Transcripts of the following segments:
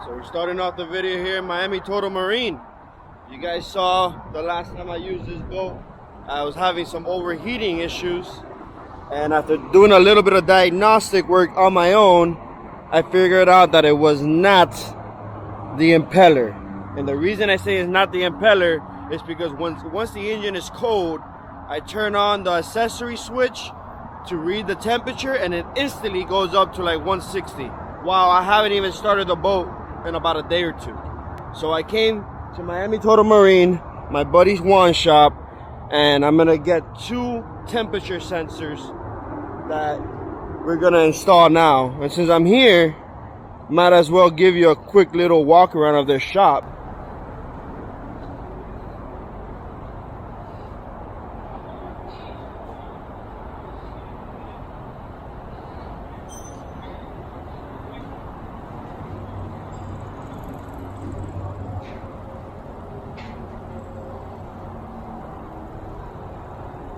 So we're starting off the video here in Miami Total Marine. You guys saw the last time I used this boat, I was having some overheating issues. And after doing a little bit of diagnostic work on my own, I figured out that it was not the impeller. And the reason I say it's not the impeller is because once the engine is cold, I turn on the accessory switch to read the temperature and it instantly goes up to like 160. Wow, I haven't even started the boat in about a day or two. So I came to Miami Total Marine, my buddy's wine shop, and I'm gonna get 2 temperature sensors that we're gonna install now. And since I'm here, might as well give you a quick little walk around of their shop.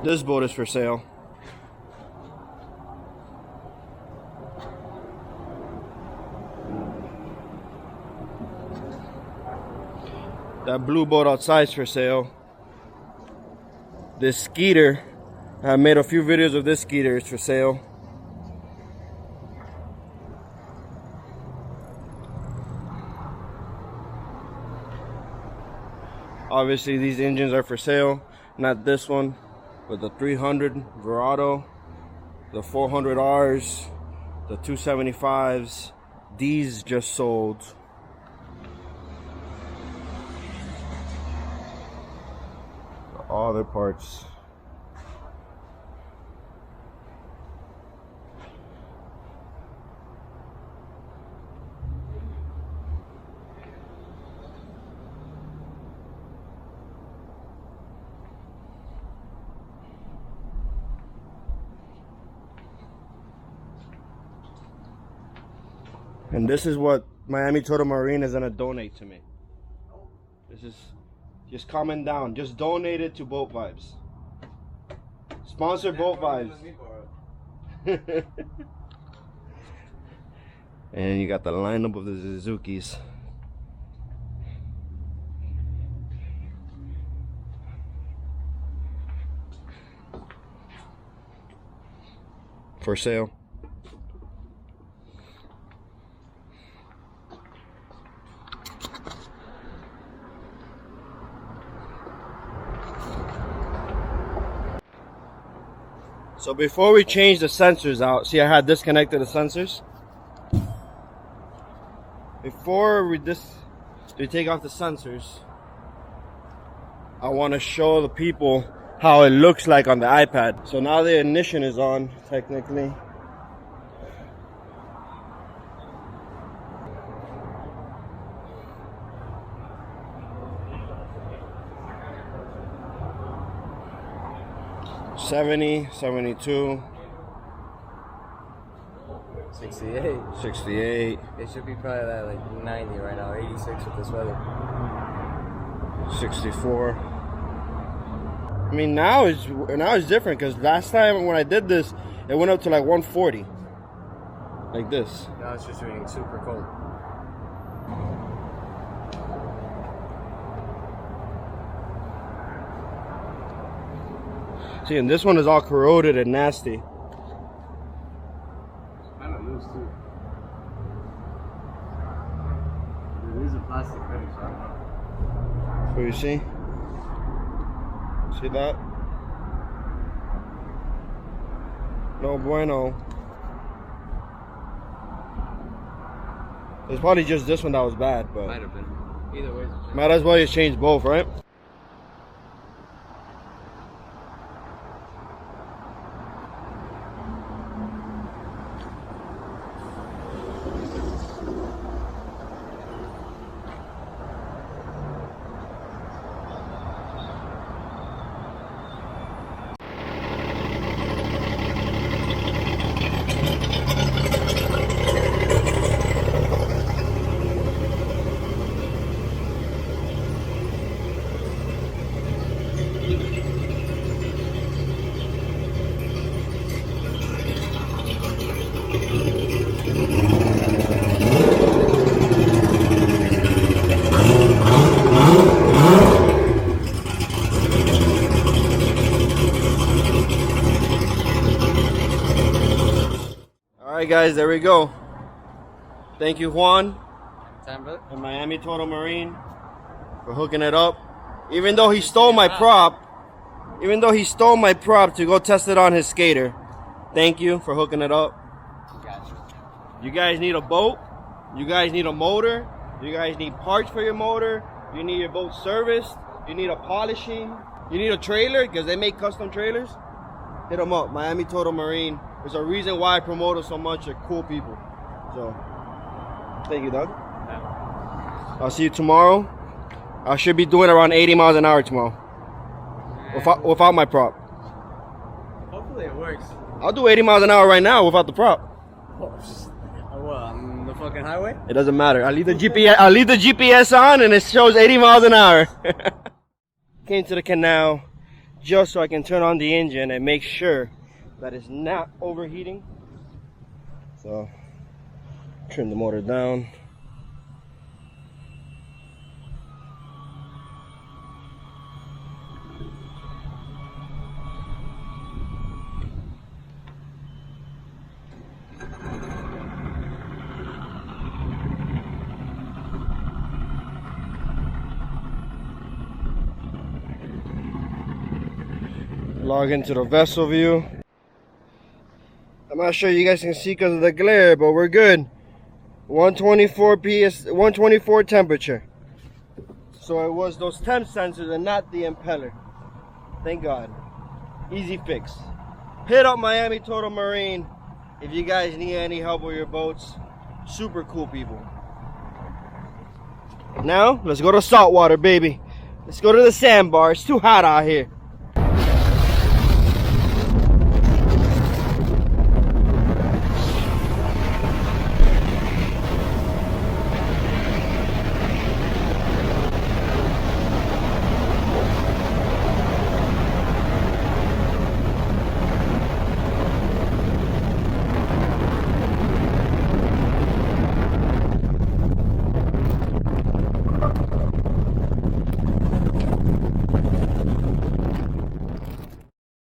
This boat is for sale. That blue boat outside is for sale. This Skeeter, I made a few videos of this Skeeter, it's for sale. Obviously these engines are for sale, not this one, but the 300 Verado, the 400Rs, the 275s, these just sold. All their parts. And this is what Miami Total Marine is gonna donate to me. This is just comment down. Just donate it to Boat Vibes. Sponsor Boat Vibes. And you got the lineup of the Suzukis. For sale. So before we change the sensors out, see I had disconnected the sensors. Before we take off the sensors, I want to show the people how it looks like on the iPad. So now the ignition is on, technically. $70, $72, 68. 68. It should be probably at like 90 right now, 86 with this weather. 64. I mean now it's different because last time when I did this, it went up to like 140. Like this. Now it's just reading super cold. See, and this one is all corroded and nasty. It's kind of loose too. It is a plastic finish, I don't know. So you see? See that? No bueno. It's probably just this one that was bad, but Might have been. Either way, might as well just change both, right? right, guys, there we go. Thank you, Juan Time, brother. and Miami Total Marine for hooking it up. Even though he stole my prop, to go test it on his skater. Thank you for hooking it up. Gotcha. You guys need a boat. You guys need a motor. You guys need parts for your motor. You need your boat serviced. You need a polishing. You need a trailer because they make custom trailers. Hit them up. Miami Total Marine. There's a reason why I promote them so much. They're cool people. So, thank you, Doug. Yeah. I'll see you tomorrow. I should be doing around 80 miles an hour tomorrow. Without my prop. Hopefully it works. I'll do 80 miles an hour right now without the prop. What, on the fucking highway? It doesn't matter. I leave the GPS on and it shows 80 miles an hour. Came to the canal just so I can turn on the engine and make sure that it's not overheating. So, trim the motor down. Log into the vessel view. I'm not sure you guys can see because of the glare, but we're good. 124 temperature. So it was those temp sensors and not the impeller. Thank God. Easy fix. Hit up Miami Total Marine if you guys need any help with your boats. Super cool people. Now, let's go to saltwater, baby. Let's go to the sandbar. It's too hot out here.